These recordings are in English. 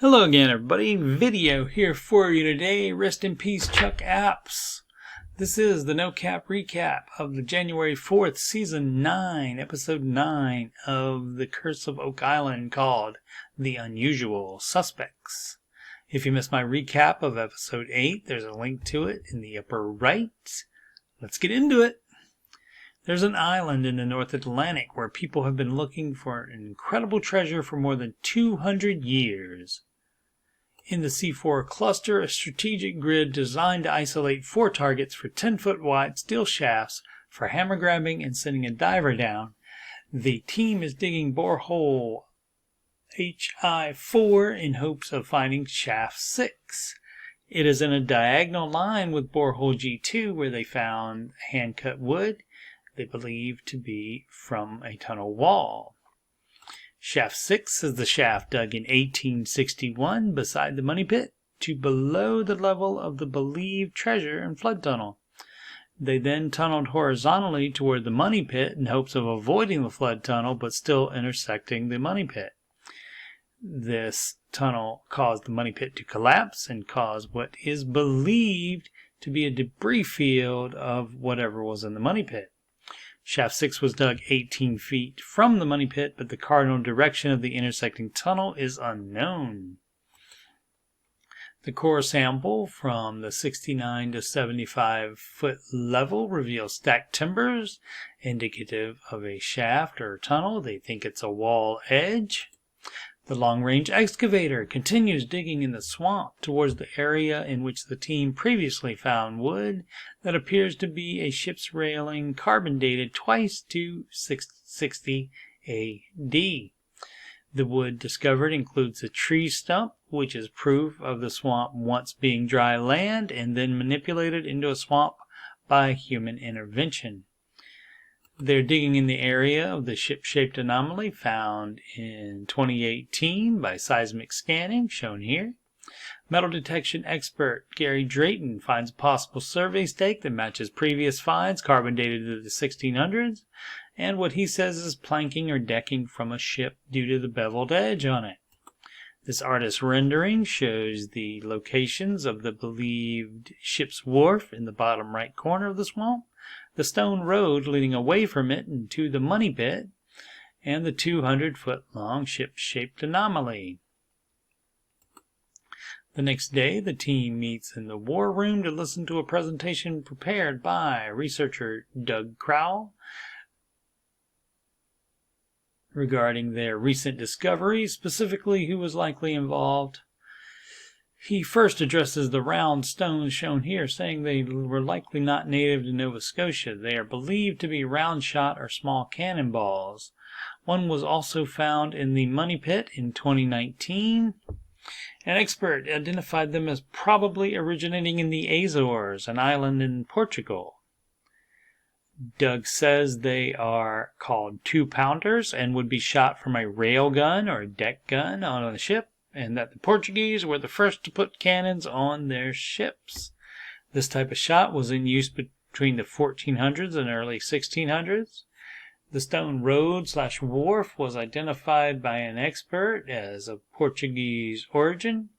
Hello again, everybody. Video here for you today. Rest in peace, Chuck Apps. This is the No Cap recap of the January 4th, Season 9, Episode 9 of The Curse of Oak Island, called The Unusual Suspects. If you missed my recap of Episode 8, there's a link to it in the upper right. Let's get into it. There's an island in the North Atlantic where people have been looking for an incredible treasure for more than 200 years. In the C4 cluster, a strategic grid designed to isolate 4 targets for 10-foot wide steel shafts for hammer grabbing and sending a diver down, the team is digging Borehole HI4 in hopes of finding shaft 6. It is in a diagonal line with Borehole G2 where they found hand-cut wood they believe to be from a tunnel wall. Shaft 6 is the shaft dug in 1861 beside the money pit to below the level of the believed treasure and flood tunnel. They then tunneled horizontally toward the money pit in hopes of avoiding the flood tunnel but still intersecting the money pit. This tunnel caused the money pit to collapse and caused what is believed to be a debris field of whatever was in the money pit. Shaft 6 was dug 18 feet from the money pit, but the cardinal direction of the intersecting tunnel is unknown. The core sample from the 69 to 75 foot level reveals stacked timbers, indicative of a shaft or tunnel. They think it's a wall edge. The long-range excavator continues digging in the swamp towards the area in which the team previously found wood that appears to be a ship's railing carbon dated twice to 660 AD. The wood discovered includes a tree stump, which is proof of the swamp once being dry land and then manipulated into a swamp by human intervention. They're digging in the area of the ship-shaped anomaly found in 2018 by seismic scanning, shown here. Metal detection expert Gary Drayton finds a possible survey stake that matches previous finds, carbon dated to the 1600s, and what he says is planking or decking from a ship due to the beveled edge on it. This artist's rendering shows the locations of the believed ship's wharf in the bottom right corner of the swamp, the stone road leading away from it into the money pit, and the 200-foot-long ship-shaped anomaly. The next day, the team meets in the war room to listen to a presentation prepared by researcher Doug Crowell regarding their recent discoveries, specifically who was likely involved. He first addresses the round stones shown here, saying they were likely not native to Nova Scotia. They are believed to be round shot or small cannonballs. One was also found in the money pit in 2019. An expert identified them as probably originating in the Azores, an island in Portugal. Doug says they are called 2-pounders and would be shot from a rail gun or deck gun on a ship, and that the Portuguese were the first to put cannons on their ships. This type of shot was in use between the 1400s and early 1600s. The stone road/wharf was identified by an expert as of Portuguese origin.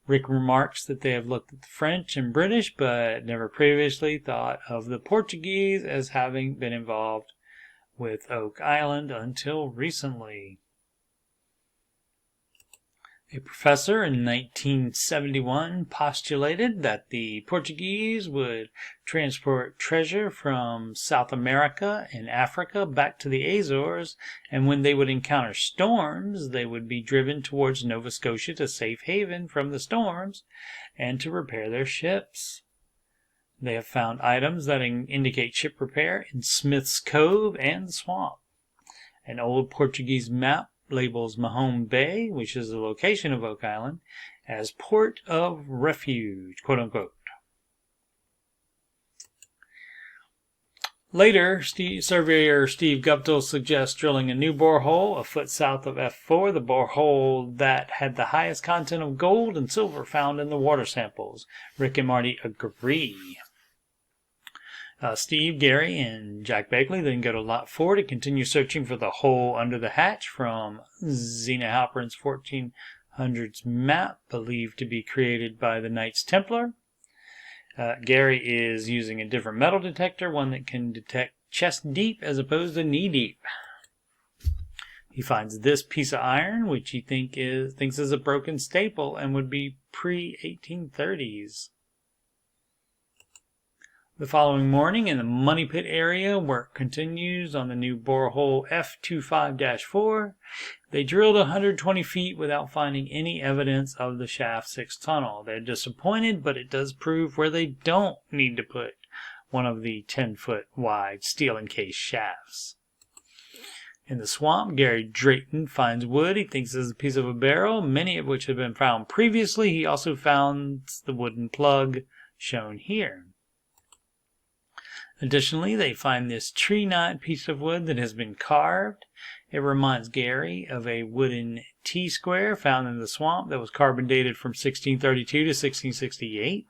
Rick remarks that they have looked at the French and British, but never previously thought of the Portuguese as having been involved with Oak Island until recently. A professor in 1971 postulated that the Portuguese would transport treasure from South America and Africa back to the Azores, and when they would encounter storms, they would be driven towards Nova Scotia to safe haven from the storms and to repair their ships. They have found items that indicate ship repair in Smith's Cove and the swamp. An old Portuguese map labels Mahone Bay, which is the location of Oak Island, as port of refuge, quote-unquote. Later, surveyor Steve Guptill suggests drilling a new borehole a foot south of F4, the borehole that had the highest content of gold and silver found in the water samples. Rick and Marty agree. Steve, Gary, and Jack Begley then go to Lot 4 to continue searching for the hole under the hatch from Zena Halpern's Hundreds map, believed to be created by the Knights Templar. Gary is using a different metal detector, one that can detect chest deep as opposed to knee deep. He finds this piece of iron, which he thinks is a broken staple and would be pre-1830s. The following morning, in the Money Pit area, work continues on the new Borehole F25-4. They drilled 120 feet without finding any evidence of the Shaft 6 tunnel. They're disappointed, but it does prove where they don't need to put one of the 10-foot wide steel-encased shafts. In the swamp, Gary Drayton finds wood he thinks is a piece of a barrel, many of which have been found previously. He also found the wooden plug shown here. Additionally, they find this tree knot piece of wood that has been carved. It reminds Gary of a wooden T-square found in the swamp that was carbon dated from 1632 to 1668.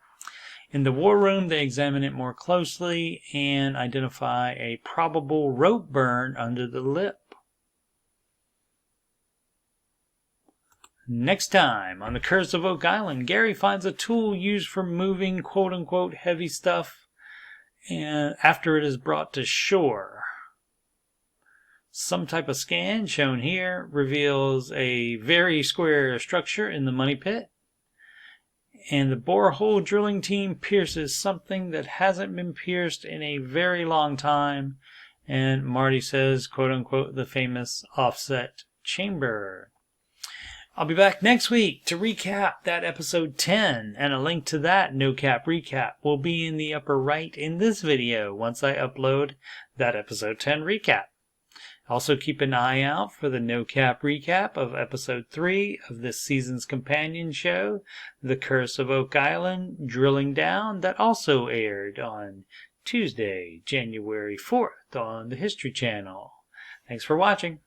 In the war room, they examine it more closely and identify a probable rope burn under the lip. Next time, on the Curse of Oak Island, Gary finds a tool used for moving quote-unquote heavy stuff and after it is brought to shore. Some type of scan, shown here, reveals a very square structure in the money pit. And the borehole drilling team pierces something that hasn't been pierced in a very long time. And Marty says, quote-unquote, the famous offset chamber. I'll be back next week to recap that episode 10, and a link to that no-cap recap will be in the upper right in this video once I upload that episode 10 recap. Also keep an eye out for the no-cap recap of episode 3 of this season's companion show, The Curse of Oak Island Drilling Down, that also aired on Tuesday, January 4th on the History Channel. Thanks for watching.